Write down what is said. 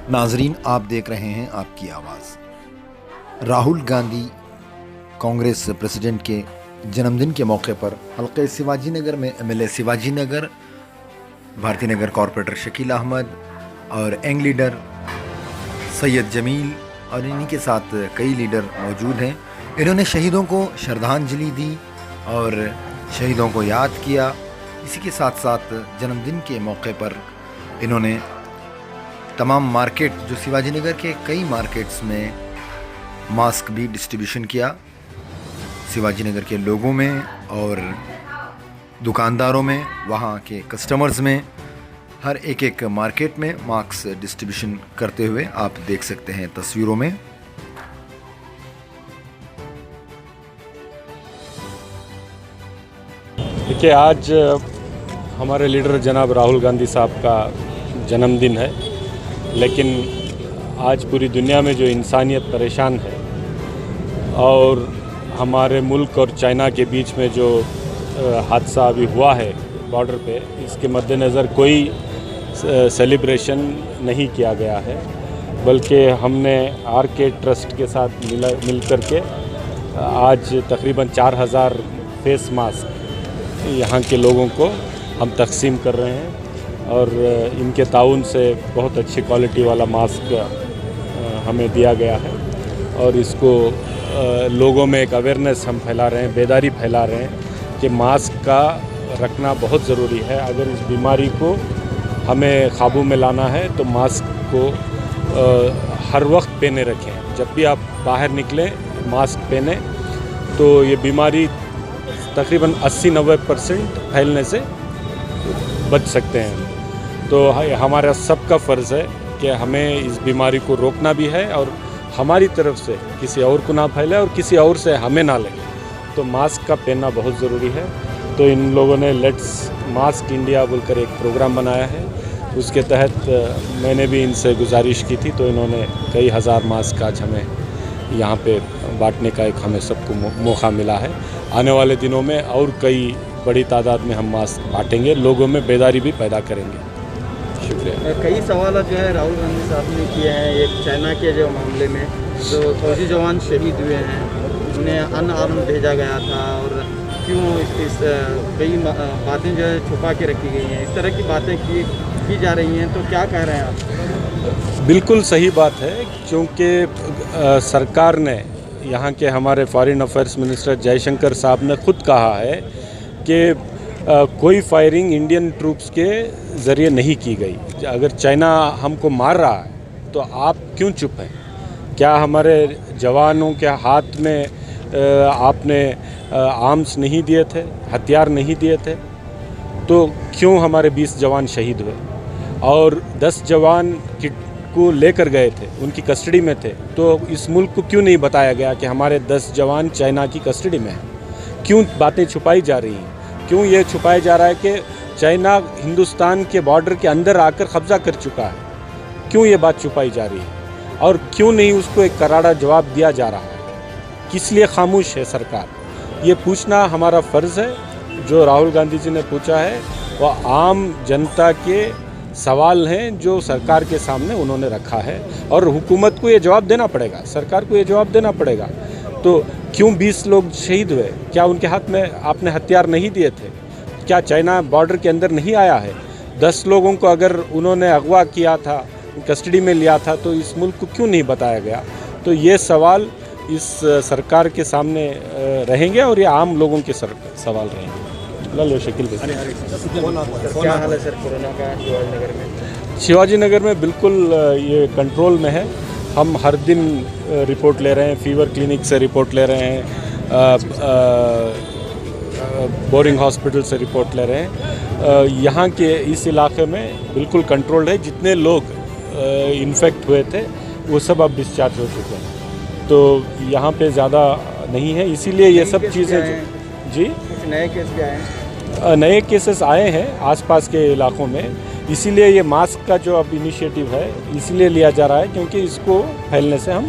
नाजरीन, आप देख रहे हैं आपकी आवाज़। राहुल गांधी कांग्रेस प्रेसिडेंट के जन्मदिन के मौके पर हल्के शिवाजी नगर में एमएलए शिवाजी नगर, भारतीय नगर कॉरपोरेटर शकील अहमद और यंग लीडर सैयद जमील और इन्हीं के साथ कई लीडर मौजूद हैं। इन्होंने शहीदों को श्रद्धांजलि दी और शहीदों को याद किया। इसी के साथ साथ जन्मदिन के मौके पर इन्होंने तमाम मार्केट, जो शिवाजी नगर के कई मार्केट्स में मास्क भी डिस्ट्रीब्यूशन किया। शिवाजी नगर के लोगों में और दुकानदारों में, वहाँ के कस्टमर्स में, हर एक मार्केट में मास्क डिस्ट्रीब्यूशन करते हुए आप देख सकते हैं तस्वीरों में। देखिए, आज हमारे लीडर जनाब राहुल गांधी साहब का जन्मदिन है, लेकिन आज पूरी दुनिया में जो इंसानियत परेशान है और हमारे मुल्क और चाइना के बीच में जो हादसा अभी हुआ है बॉर्डर पे, इसके मद्देनज़र कोई सेलिब्रेशन नहीं किया गया है, बल्कि हमने आरके ट्रस्ट के साथ मिल कर के आज तकरीबन 4000 फेस मास्क यहाँ के लोगों को हम तकसीम कर रहे हैं और इनके ताउन से बहुत अच्छी क्वालिटी वाला मास्क हमें दिया गया है और इसको लोगों में एक अवेयरनेस हम फैला रहे हैं, बेदारी फैला रहे हैं कि मास्क का रखना बहुत ज़रूरी है। अगर इस बीमारी को हमें काबू में लाना है तो मास्क को हर वक्त पहने रखें। जब भी आप बाहर निकलें मास्क पहने तो ये बीमारी तकरीबन 80-90% फैलने से बच सकते हैं। तो हमारा सबका फ़र्ज़ है कि हमें इस बीमारी को रोकना भी है और हमारी तरफ से किसी और को ना फैले और किसी और से हमें ना लगे, तो मास्क का पहनना बहुत ज़रूरी है। तो इन लोगों ने लेट्स मास्क इंडिया बोलकर एक प्रोग्राम बनाया है, उसके तहत मैंने भी इनसे गुजारिश की थी, तो इन्होंने कई हज़ार मास्क आज हमें यहाँ पे बांटने का एक हमें सबको मौका मिला है। आने वाले दिनों में और कई बड़ी तादाद में हम मास्क बांटेंगे, लोगों में बेदारी भी पैदा करेंगे। शुक्रिया। कई सवाल जो है राहुल गांधी साहब ने किए हैं। एक चाइना के जो मामले में जो फौजी जवान शहीद हुए हैं, उन्हें अनआर्म्ड भेजा गया था और क्यों इस कई बातें जो है छुपा के रखी गई हैं, इस तरह की बातें की जा रही हैं, तो क्या कह रहे हैं आप? बिल्कुल सही बात है, क्योंकि सरकार ने, यहाँ के हमारे फॉरेन अफेयर्स मिनिस्टर जयशंकर साहब ने खुद कहा है कि कोई फायरिंग इंडियन ट्रूप्स के ज़रिए नहीं की गई। अगर चाइना हमको मार रहा है तो आप क्यों चुप हैं? क्या हमारे जवानों के हाथ में आपने आर्म्स नहीं दिए थे, हथियार नहीं दिए थे? तो क्यों हमारे 20 जवान शहीद हुए और 10 जवान को लेकर गए थे, उनकी कस्टडी में थे? तो इस मुल्क को क्यों नहीं बताया गया कि हमारे 10 जवान चाइना की कस्टडी में हैं? क्यों बातें छुपाई जा रही हैं? क्यों ये छुपाया जा रहा है कि चाइना हिंदुस्तान के बॉर्डर के अंदर आकर कब्जा कर चुका है? क्यों ये बात छुपाई जा रही है और क्यों नहीं उसको एक करारा जवाब दिया जा रहा है? किस लिए खामोश है सरकार? ये पूछना हमारा फ़र्ज़ है। जो राहुल गांधी जी ने पूछा है वह आम जनता के सवाल हैं जो सरकार के सामने उन्होंने रखा है और हुकूमत को ये जवाब देना पड़ेगा, सरकार को ये जवाब देना पड़ेगा। तो क्यों 20 लोग शहीद हुए? क्या उनके हाथ में आपने हथियार नहीं दिए थे? क्या चाइना बॉर्डर के अंदर नहीं आया है? 10 लोगों को अगर उन्होंने अगवा किया था, कस्टडी में लिया था, तो इस मुल्क को क्यों नहीं बताया गया? तो ये सवाल इस सरकार के सामने रहेंगे और ये आम लोगों के सवाल रहेंगे। लो शकील भाई, क्या हाल है सर कोरोना का शिवाजी नगर में? शिवाजी नगर में बिल्कुल ये कंट्रोल में है। हम हर दिन रिपोर्ट ले रहे हैं, फीवर क्लिनिक से रिपोर्ट ले रहे हैं, बोरिंग हॉस्पिटल से रिपोर्ट ले रहे हैं। यहाँ के इस इलाके में बिल्कुल कंट्रोल्ड है। जितने लोग इन्फेक्ट हुए थे वो सब अब डिस्चार्ज हो चुके हैं, तो यहाँ पे ज़्यादा नहीं है। इसीलिए ये सब चीज़ें जी, कुछ नए केस भी आए हैं? नए केसेस आए हैं आसपास के इलाकों में। इसीलिए ये मास्क का जो अब इनिशिएटिव है इसलिए लिया जा रहा है, क्योंकि इसको फैलने से हम